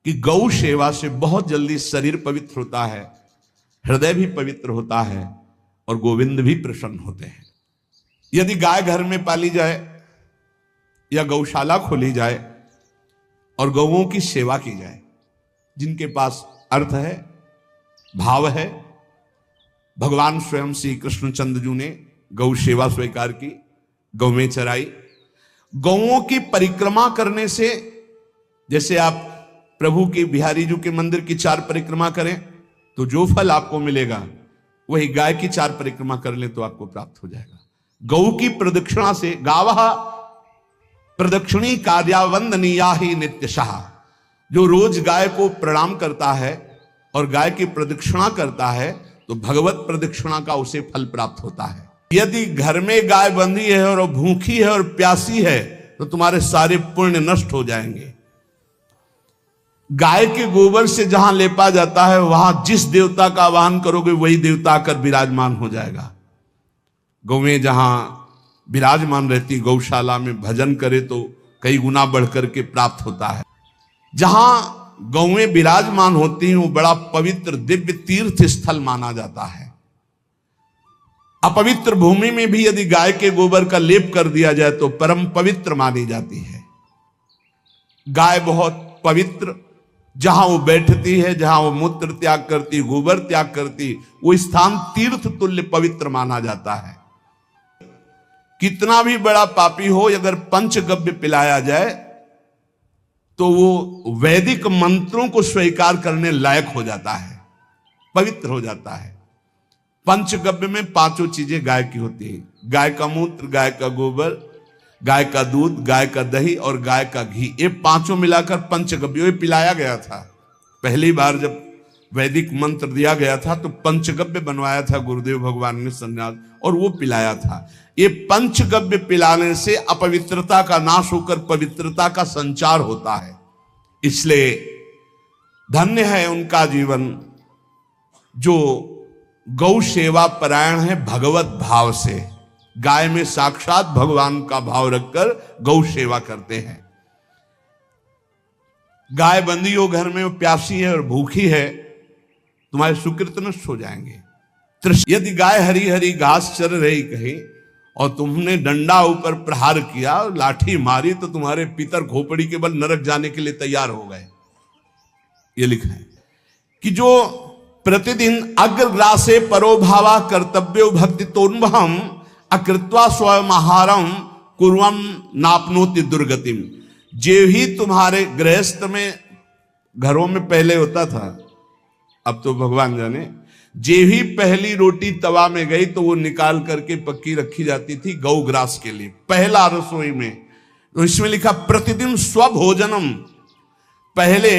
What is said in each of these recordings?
कि गौ सेवा से बहुत जल्दी शरीर पवित्र होता है, हृदय भी पवित्र होता है और गोविंद भी प्रसन्न होते हैं। यदि गाय घर में पाली जाए या गौशाला खोली जाए और गौओं की सेवा की जाए, जिनके पास अर्थ है, भाव है, भगवान स्वयं श्री कृष्णचंद्र जी ने गौ सेवा स्वीकार की, गौ में चराई। गौओं की परिक्रमा करने से, जैसे आप प्रभु के बिहारी जी के मंदिर की 4 परिक्रमा करें तो जो फल आपको मिलेगा, वही गाय की 4 परिक्रमा कर ले तो आपको प्राप्त हो जाएगा। गौ की प्रदक्षिणा से, गावः प्रदक्षिणी कार्यावंदनीया ही नित्यशः, जो रोज गाय को प्रणाम करता है और गाय की प्रदक्षिणा करता है तो भगवत प्रदक्षिणा का उसे फल प्राप्त होता है। यदि घर में गाय बंधी है और भूखी है और प्यासी है तो तुम्हारे सारे पुण्य नष्ट हो जाएंगे। गाय के गोबर से जहां लेपा जाता है, वहां जिस देवता का आवाहन करोगे वही देवता आकर विराजमान हो जाएगा। गौएं जहां विराजमान रहती, गौशाला में भजन करे तो कई गुना बढ़कर के प्राप्त होता है। जहां गौएं विराजमान होती हैं वो बड़ा पवित्र दिव्य तीर्थ स्थल माना जाता है। अपवित्र भूमि में भी यदि गाय के गोबर का लेप कर दिया जाए तो परम पवित्र मानी जाती है। गाय बहुत पवित्र, जहां वो बैठती है, जहां वो मूत्र त्याग करती, गोबर त्याग करती, वो स्थान तीर्थ तुल्य पवित्र माना जाता है। कितना भी बड़ा पापी हो, अगर पंचगव्य पिलाया जाए तो वो वैदिक मंत्रों को स्वीकार करने लायक हो जाता है, पवित्र हो जाता है। पंचगव्य में 5 चीजें गाय की होती है: गाय का मूत्र, गाय का गोबर, गाय का दूध, गाय का दही और गाय का घी। ये 5 मिलाकर पंचगव्य पिलाया गया था। पहली बार जब वैदिक मंत्र दिया गया था तो पंचगव्य बनवाया था गुरुदेव भगवान ने संन्यास, और वो पिलाया था। ये पंचगव्य पिलाने से अपवित्रता का नाश होकर पवित्रता का संचार होता है। इसलिए धन्य है उनका जीवन जो गौ सेवा परायण है, भगवत भाव से। गाय में साक्षात भगवान का भाव रखकर गौ सेवा करते हैं। गाय बंदी हो घर में, वो प्यासी है और भूखी है, तुम्हारे सुकृत नष्ट हो जाएंगे। यदि गाय हरी हरी घास चर रही कहीं और तुमने डंडा ऊपर प्रहार किया, लाठी मारी, तो तुम्हारे पितर खोपड़ी के बल नरक जाने के लिए तैयार हो गए। ये लिखा है कि जो प्रतिदिन अग्रग्रासे परोभावा कर्तव्यो भक्ति तोन्वहम अकृत्वा स्वयं आहारम कुर्वम नापनोति दुर्गतिम। जे ही तुम्हारे गृहस्थ में, घरों में पहले होता था, अब तो भगवान जाने, जे ही पहली रोटी तवा में गई तो वो निकाल करके पक्की रखी जाती थी गौग्रास के लिए, पहला रसोई में। तो इसमें लिखा प्रतिदिन स्वभोजनम, पहले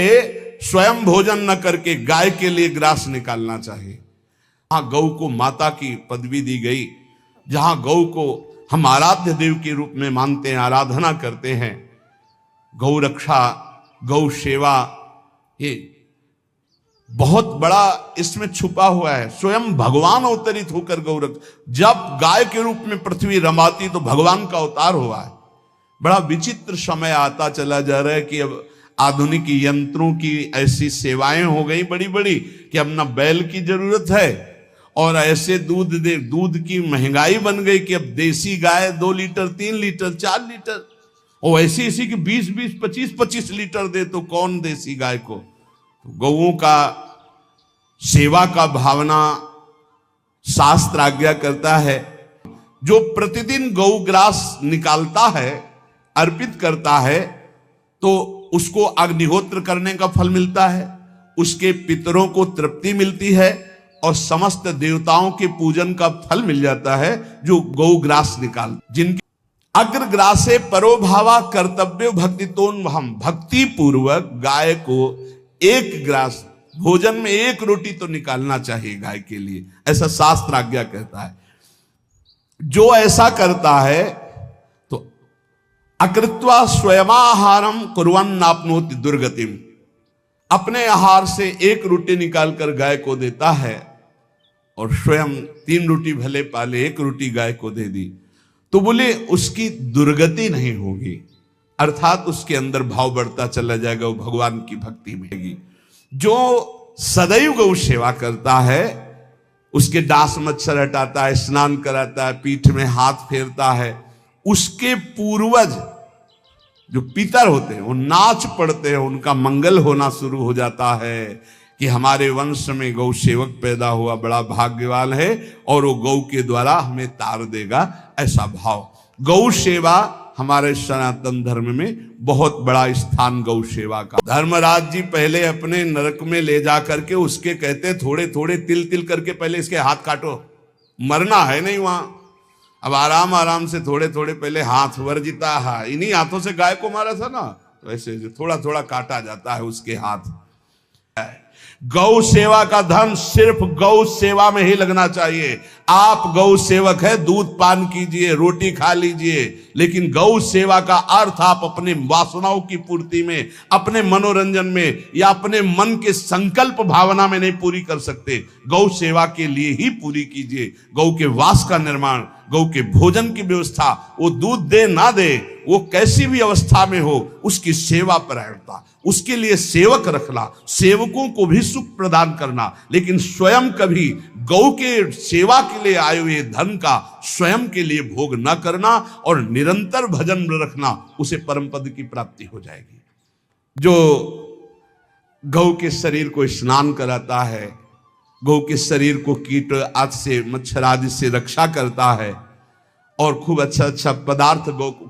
स्वयं भोजन न करके गाय के लिए ग्रास निकालना चाहिए। जहां गौ को माता की पदवी दी गई, जहां गौ को हम आराध्य देव के रूप में मानते हैं, आराधना करते हैं, गौ रक्षा, गौ सेवा, ये बहुत बड़ा इसमें छुपा हुआ है। स्वयं भगवान अवतरित होकर गौरख, जब गाय के रूप में पृथ्वी रमाती तो भगवान का अवतार हुआ है। बड़ा विचित्र समय आता चला जा रहा है कि अब आधुनिक यंत्रों की ऐसी सेवाएं हो गई बड़ी बड़ी कि अब ना बैल की जरूरत है, और ऐसे दूध की महंगाई बन गई कि अब देसी गाय 2 लीटर 3 लीटर 4 लीटर, और ऐसी कि 20-20 25-25 लीटर दे तो कौन देसी गाय को। गौओं का सेवा का भावना शास्त्र आज्ञा करता है। जो प्रतिदिन गौग्रास निकालता है, अर्पित करता है, तो उसको अग्निहोत्र करने का फल मिलता है, उसके पितरों को तृप्ति मिलती है और समस्त देवताओं के पूजन का फल मिल जाता है जो गौग्रास निकाल। जिनके अग्रग्रासे परोभावा कर्तव्य भक्ति तोन्वहम, भक्ति पूर्वक गाय को 1 ग्रास भोजन में 1 रोटी तो निकालना चाहिए गाय के लिए, ऐसा शास्त्र आज्ञा कहता है। जो ऐसा करता है तो अकृत्वा स्वयमाहारम कुर्वन् नाप्नोति दुर्गतिम, अपने आहार से 1 रोटी निकालकर गाय को देता है और स्वयं 3 रोटी भले पाले, 1 रोटी गाय को दे दी, तो बोले उसकी दुर्गति नहीं होगी। अर्थात उसके अंदर भाव बढ़ता चला जाएगा, वो भगवान की भक्ति में। जो सदैव गौ सेवा करता है, उसके डांस मच्छर हटाता है, स्नान कराता है, पीठ में हाथ फेरता है, उसके पूर्वज जो पितर होते हैं वो नाच पड़ते हैं, उनका मंगल होना शुरू हो जाता है कि हमारे वंश में गौ सेवक पैदा हुआ, बड़ा भाग्यवान है और वो गौ के द्वारा हमें तार देगा, ऐसा भाव। गौ सेवा हमारे सनातन धर्म में बहुत बड़ा स्थान गौ सेवा का। धर्मराज जी पहले अपने नरक में ले जा करके उसके कहते थोड़े थोड़े तिल तिल करके पहले इसके हाथ काटो, मरना है नहीं वहां। अब आराम आराम से थोड़े थोड़े पहले हाथ वर्जिता है, इन्हीं हाथों से गाय को मारा था ना, वैसे थोड़ा थोड़ा काटा जाता है उसके हाथ। गौ सेवा का धर्म सिर्फ गौ सेवा में ही लगना चाहिए। आप गौ सेवक है, दूध पान कीजिए, रोटी खा लीजिए, लेकिन गौ सेवा का अर्थ आप अपने वासनाओं की पूर्ति में, अपने मनोरंजन में या अपने मन के संकल्प भावना में नहीं पूरी कर सकते। गौ सेवा के लिए ही पूरी कीजिए। गौ के वास का निर्माण, गौ के भोजन की व्यवस्था, वो दूध दे ना दे, वो कैसी भी अवस्था में हो, उसकी सेवा परायणता, उसके लिए सेवक रखना, सेवकों को भी सुख प्रदान करना, लेकिन स्वयं कभी गौ के सेवा के लिए आए हुए धन का स्वयं के लिए भोग न करना और निरंतर भजन रखना, उसे परम पद की प्राप्ति हो जाएगी। जो गौ के शरीर को स्नान कराता है, गौ के शरीर को कीट आदि से, मच्छर आदि से रक्षा करता है और खूब अच्छा अच्छा पदार्थ गौ को